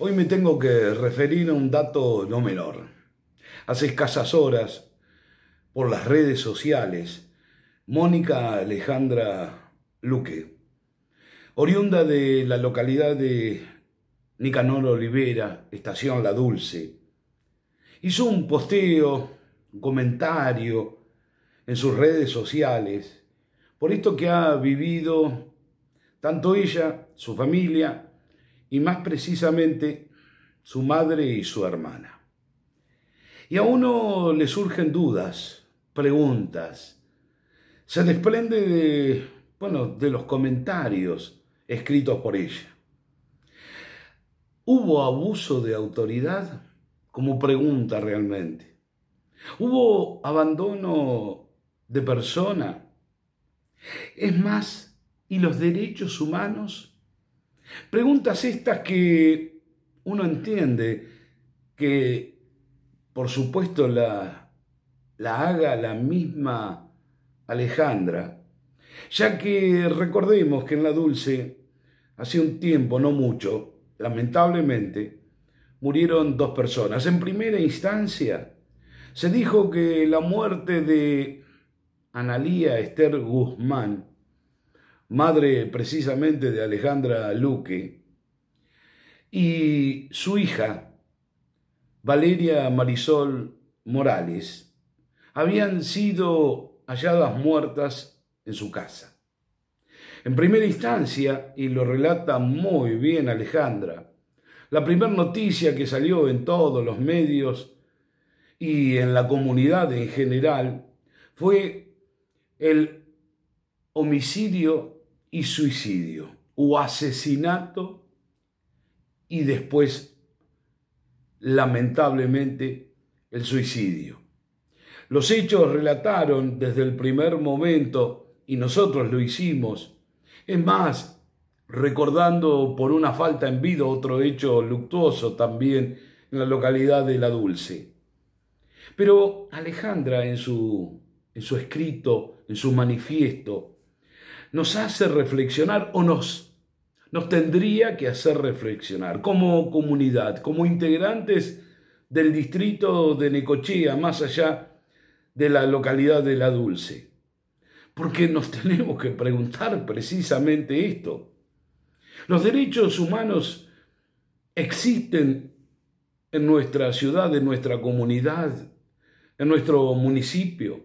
Hoy me tengo que referir a un dato no menor. Hace escasas horas, por las redes sociales, Mónica Alejandra Luque, oriunda de la localidad de Nicanor Olivera, estación La Dulce, hizo un posteo, un comentario en sus redes sociales por esto que ha vivido tanto ella, su familia, y más precisamente su madre y su hermana. Y a uno le surgen dudas, preguntas. Se desprende de los comentarios escritos por ella. ¿Hubo abuso de autoridad? Como pregunta realmente. ¿Hubo abandono de persona? Es más, ¿y los derechos humanos? Preguntas estas que uno entiende que, por supuesto, la haga la misma Alejandra, ya que recordemos que en La Dulce, hace un tiempo, no mucho, lamentablemente, murieron 2 personas. En primera instancia, se dijo que la muerte de Analía Esther Guzmán, madre precisamente de Alejandra Luque, y su hija, Valeria Marisol Morales, habían sido halladas muertas en su casa. En primera instancia, y lo relata muy bien Alejandra, la primera noticia que salió en todos los medios y en la comunidad en general fue el homicidio y suicidio, o asesinato y después, lamentablemente, el suicidio. Los hechos relataron desde el primer momento, y nosotros lo hicimos, es más, recordando por una falta en vida otro hecho luctuoso también en la localidad de La Dulce. Pero Alejandra en su escrito, en su manifiesto, nos hace reflexionar o nos tendría que hacer reflexionar como comunidad, como integrantes del distrito de Necochea, más allá de la localidad de La Dulce. Porque nos tenemos que preguntar precisamente esto. ¿Los derechos humanos existen en nuestra ciudad, en nuestra comunidad, en nuestro municipio?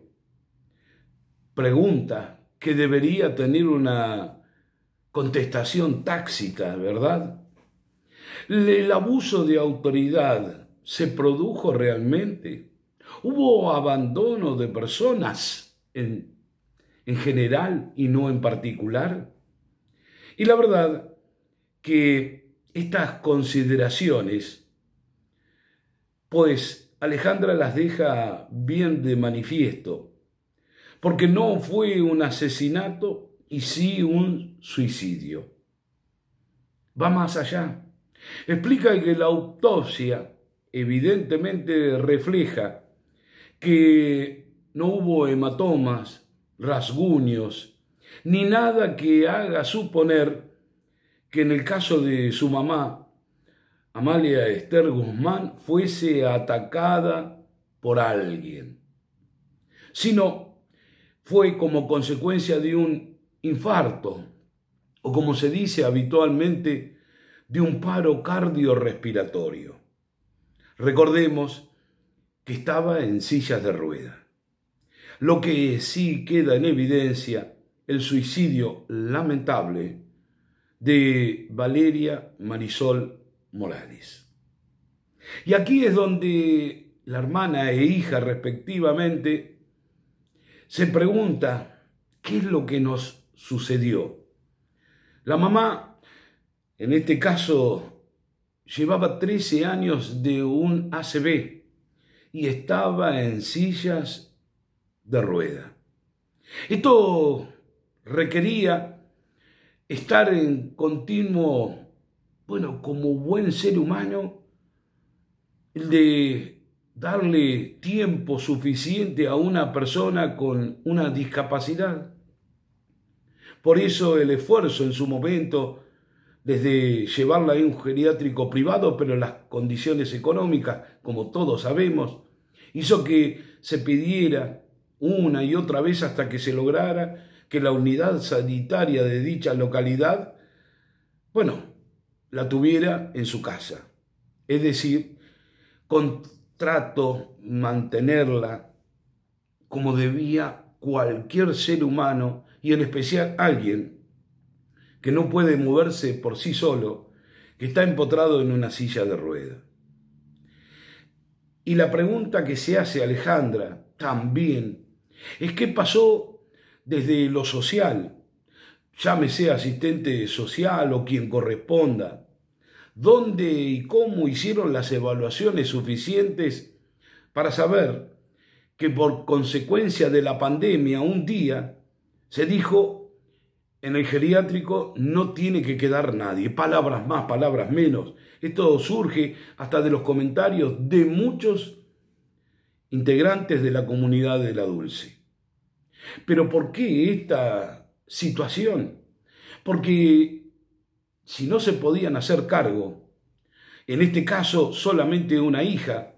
Pregunta que debería tener una contestación tácita, ¿verdad? ¿El abuso de autoridad se produjo realmente? ¿Hubo abandono de personas en general y no en particular? Y la verdad que estas consideraciones, pues Alejandra las deja bien de manifiesto, porque no fue un asesinato y sí un suicidio. Va más allá. Explica que la autopsia evidentemente refleja que no hubo hematomas, rasguños, ni nada que haga suponer que en el caso de su mamá, Amalia Esther Guzmán, fuese atacada por alguien, sino fue como consecuencia de un infarto, o como se dice habitualmente, de un paro cardiorrespiratorio. Recordemos que estaba en sillas de ruedas. Lo que sí queda en evidencia, el suicidio lamentable de Valeria Marisol Morales. Y aquí es donde la hermana e hija respectivamente se pregunta qué es lo que nos sucedió. La mamá, en este caso, llevaba 13 años de un ACV y estaba en sillas de rueda. Esto requería estar en continuo, como buen ser humano, el de darle tiempo suficiente a una persona con una discapacidad. Por eso el esfuerzo en su momento desde llevarla a un geriátrico privado, pero las condiciones económicas, como todos sabemos, hizo que se pidiera una y otra vez hasta que se lograra que la unidad sanitaria de dicha localidad, la tuviera en su casa. Es decir, contrato mantenerla como debía cualquier ser humano, y en especial alguien que no puede moverse por sí solo, que está empotrado en una silla de ruedas. Y la pregunta que se hace Alejandra también es qué pasó desde lo social, llámese asistente social o quien corresponda, dónde y cómo hicieron las evaluaciones suficientes para saber que por consecuencia de la pandemia un día se dijo en el geriátrico no tiene que quedar nadie, palabras más, palabras menos. Esto surge hasta de los comentarios de muchos integrantes de la comunidad de La Dulce. ¿Pero por qué esta situación? Porque si no se podían hacer cargo, en este caso solamente una hija,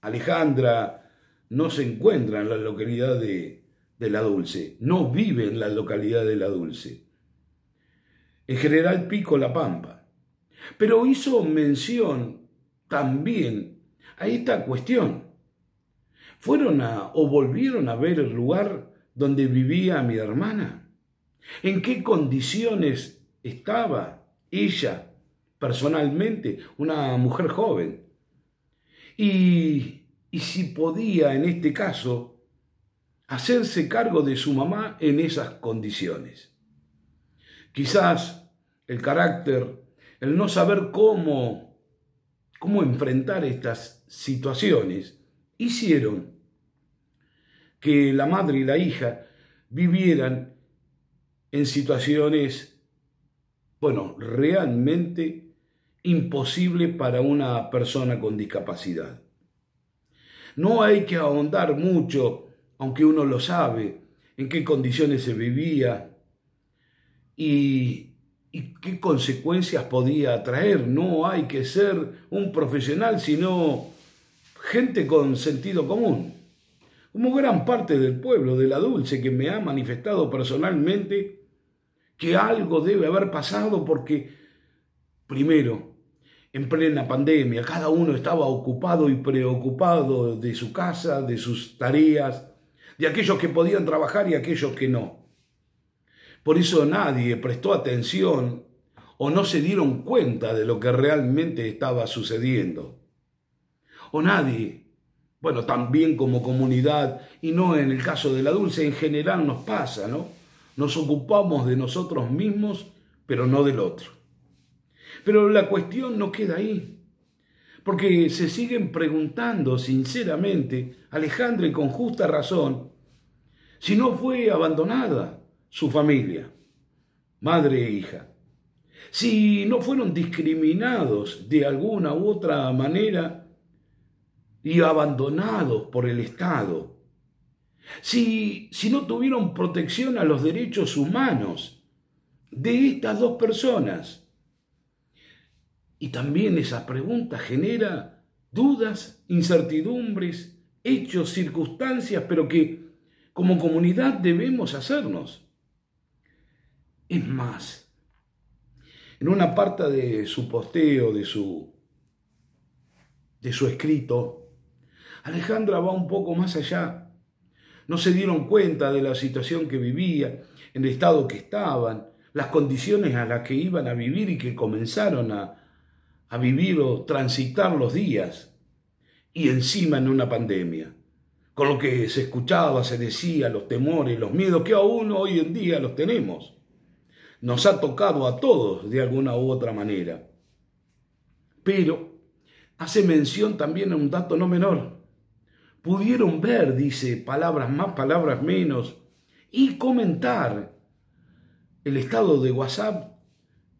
Alejandra, no se encuentra en la localidad de La Dulce, no vive en la localidad de La Dulce, en General Pico, La Pampa. Pero hizo mención también a esta cuestión. ¿Fueron o volvieron a ver el lugar donde vivía mi hermana? ¿En qué condiciones estaba ella personalmente, una mujer joven? Y si podía, en este caso, hacerse cargo de su mamá en esas condiciones. Quizás el carácter, el no saber cómo enfrentar estas situaciones, hicieron que la madre y la hija vivieran en situaciones, realmente imposibles para una persona con discapacidad. No hay que ahondar mucho, aunque uno lo sabe, en qué condiciones se vivía y qué consecuencias podía traer. No hay que ser un profesional, sino gente con sentido común. Como gran parte del pueblo de La Dulce que me ha manifestado personalmente que algo debe haber pasado porque, primero, en plena pandemia, cada uno estaba ocupado y preocupado de su casa, de sus tareas, de aquellos que podían trabajar y aquellos que no. Por eso nadie prestó atención o no se dieron cuenta de lo que realmente estaba sucediendo. O nadie, también como comunidad, y no en el caso de La Dulce, en general nos pasa, ¿no? Nos ocupamos de nosotros mismos, pero no del otro. Pero la cuestión no queda ahí, porque se siguen preguntando sinceramente, Alejandra, y con justa razón, si no fue abandonada su familia, madre e hija, si no fueron discriminados de alguna u otra manera y abandonados por el Estado, si no tuvieron protección a los derechos humanos de estas dos personas. Y también esa pregunta genera dudas, incertidumbres, hechos, circunstancias, pero que como comunidad debemos hacernos. Es más, en una parte de su posteo, de su escrito, Alejandra va un poco más allá. No se dieron cuenta de la situación que vivía, en el estado que estaban, las condiciones a las que iban a vivir y que comenzaron a vivir o transitar los días, y encima en una pandemia, con lo que se escuchaba, se decía, los temores, los miedos que aún hoy en día los tenemos. Nos ha tocado a todos de alguna u otra manera. Pero hace mención también a un dato no menor. Pudieron ver, dice, palabras más, palabras menos, y comentar el estado de WhatsApp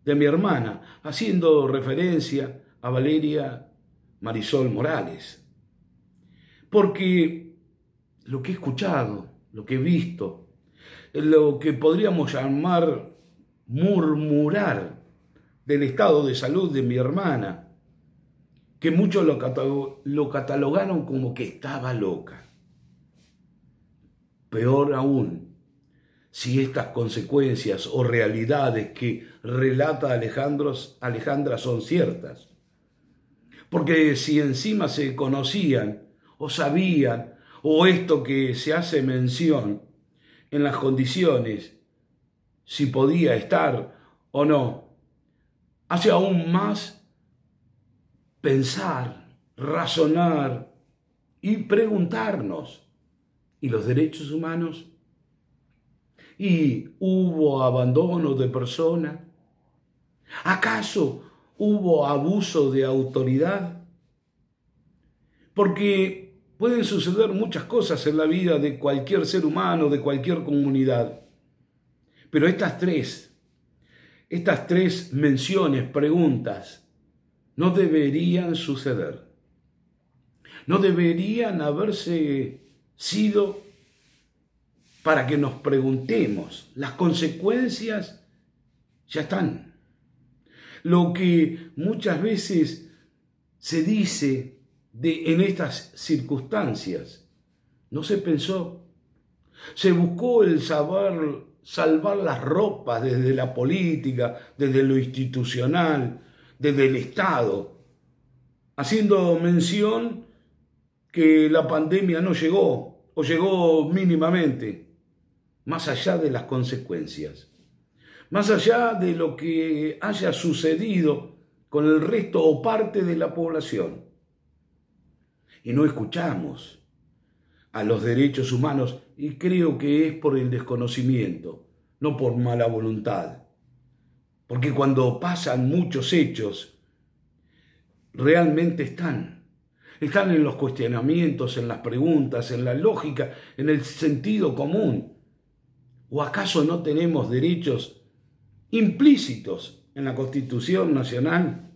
de mi hermana, haciendo referencia a Valeria Marisol Morales. Porque lo que he escuchado, lo que he visto, lo que podríamos llamar murmurar del estado de salud de mi hermana, que muchos lo catalogaron como que estaba loca. Peor aún, si estas consecuencias o realidades que relata Alejandra son ciertas. Porque si encima se conocían o sabían, o esto que se hace mención en las condiciones, si podía estar o no, hace aún más pensar, razonar y preguntarnos, ¿y los derechos humanos? ¿Y hubo abandono de persona? ¿Acaso hubo abuso de autoridad? Porque pueden suceder muchas cosas en la vida de cualquier ser humano, de cualquier comunidad. Pero estas tres menciones, preguntas, no deberían suceder. No deberían haberse sido para que nos preguntemos. Las consecuencias ya están. Lo que muchas veces se dice en estas circunstancias no se pensó. Se buscó el salvar las ropas desde la política, desde lo institucional, desde el Estado, haciendo mención que la pandemia no llegó o llegó mínimamente, más allá de las consecuencias, más allá de lo que haya sucedido con el resto o parte de la población. Y no escuchamos a los derechos humanos, y creo que es por el desconocimiento, no por mala voluntad. Porque cuando pasan muchos hechos, realmente están en los cuestionamientos, en las preguntas, en la lógica, en el sentido común. ¿O acaso no tenemos derechos implícitos en la Constitución Nacional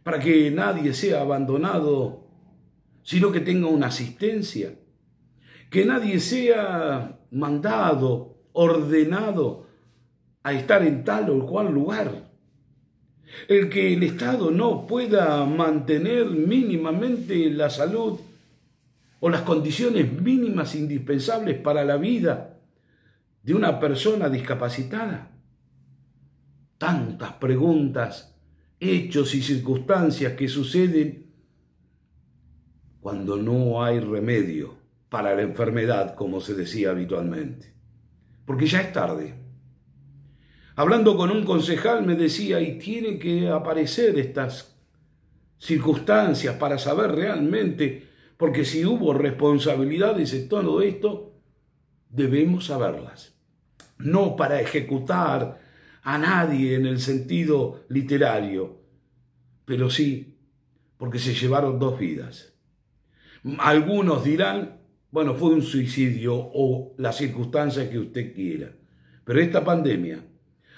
para que nadie sea abandonado, sino que tenga una asistencia? Que nadie sea mandado, ordenado a estar en tal o cual lugar. El que el Estado no pueda mantener mínimamente la salud o las condiciones mínimas indispensables para la vida de una persona discapacitada. Tantas preguntas, hechos y circunstancias que suceden cuando no hay remedio para la enfermedad, como se decía habitualmente. Porque ya es tarde. Hablando con un concejal me decía, y tiene que aparecer estas circunstancias para saber realmente, porque si hubo responsabilidades en todo esto, debemos saberlas. No para ejecutar a nadie en el sentido literario, pero sí porque se llevaron 2 vidas. Algunos dirán, bueno, fue un suicidio o la circunstancia que usted quiera, pero esta pandemia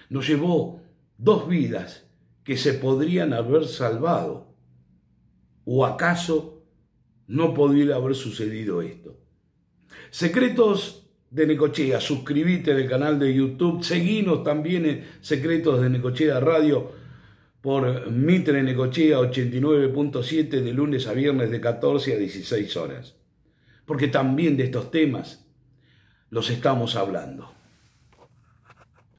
nos llevó 2 vidas que se podrían haber salvado. ¿O acaso no podría haber sucedido esto? Secretos de Necochea, suscríbete al canal de YouTube, seguinos también en Secretos de Necochea Radio por Mitre Necochea 89.7 de lunes a viernes de 14 a 16 horas. Porque también de estos temas los estamos hablando.